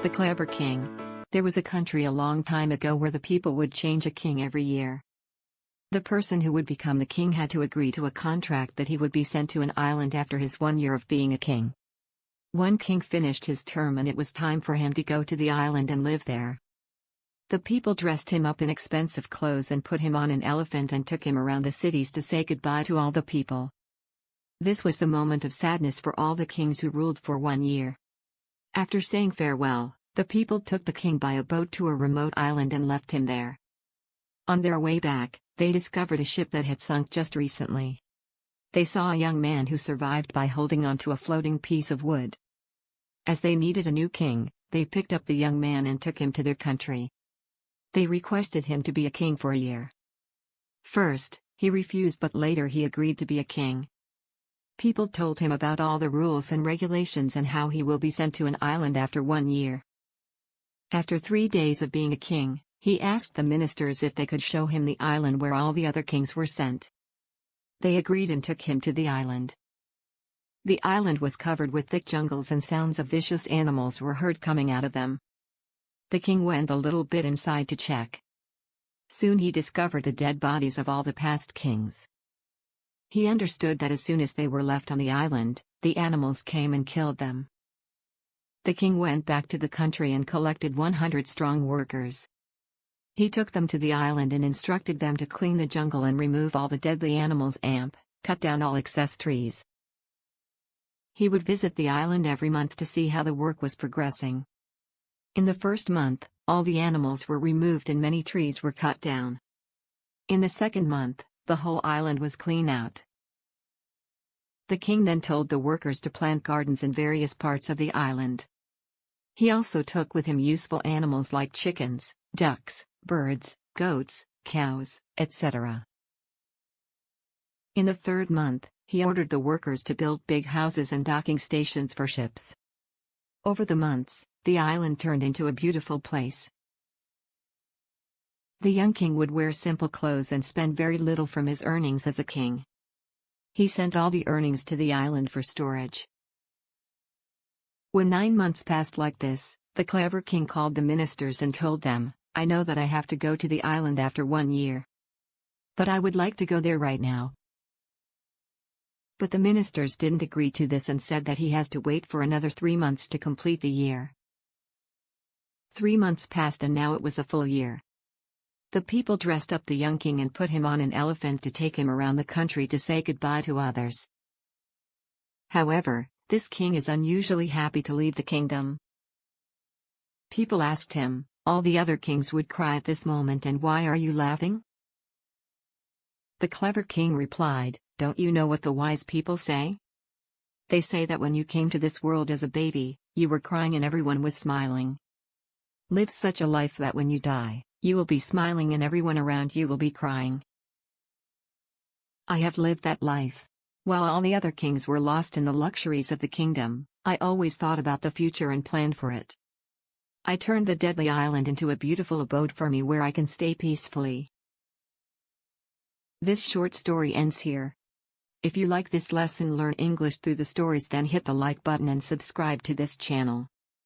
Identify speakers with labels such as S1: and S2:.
S1: The Clever King. There was a country a long time ago where the people would change a king every year. The person who would become the king had to agree to a contract that he would be sent to an island after his 1 year of being a king. One king finished his term and it was time for him to go to the island and live there. The people dressed him up in expensive clothes and put him on an elephant and took him around the cities to say goodbye to all the people. This was the moment of sadness for all the kings who ruled for 1 year. After saying farewell, the people took the king by a boat to a remote island and left him there. On their way back, they discovered a ship that had sunk just recently. They saw a young man who survived by holding onto a floating piece of wood. As they needed a new king, they picked up the young man and took him to their country. They requested him to be a king for a year. First, he refused, but later he agreed to be a king. People told him about all the rules and regulations and how he will be sent to an island after 1 year. After 3 days of being a king, he asked the ministers if they could show him the island where all the other kings were sent. They agreed and took him to the island. The island was covered with thick jungles and sounds of vicious animals were heard coming out of them. The king went a little bit inside to check. Soon he discovered the dead bodies of all the past kings. He understood that as soon as they were left on the island, the animals came and killed them. The king went back to the country and collected 100 strong workers. He took them to the island and instructed them to clean the jungle and remove all the deadly animals and cut down all excess trees. He would visit the island every month to see how the work was progressing. In the first month, all the animals were removed and many trees were cut down. In the second month, the whole island was clean out. The king then told the workers to plant gardens in various parts of the island. He also took with him useful animals like chickens, ducks, birds, goats, cows, etc. In the third month, he ordered the workers to build big houses and docking stations for ships. Over the months, the island turned into a beautiful place. The young king would wear simple clothes and spend very little from his earnings as a king. He sent all the earnings to the island for storage. When 9 months passed like this, the clever king called the ministers and told them, "I know that I have to go to the island after 1 year. But I would like to go there right now." But the ministers didn't agree to this and said that he has to wait for another 3 months to complete the year. 3 months passed and now it was a full year. The people dressed up the young king and put him on an elephant to take him around the country to say goodbye to others. However, this king is unusually happy to leave the kingdom. People asked him, "All the other kings would cry at this moment, and why are you laughing?" The clever king replied, "Don't you know what the wise people say? They say that when you came to this world as a baby, you were crying and everyone was smiling. Live such a life that when you die, you will be smiling and everyone around you will be crying. I have lived that life. While all the other kings were lost in the luxuries of the kingdom, I always thought about the future and planned for it. I turned the deadly island into a beautiful abode for me where I can stay peacefully." This short story ends here. If you like this lesson, learn English through the stories, then hit the like button and subscribe to this channel.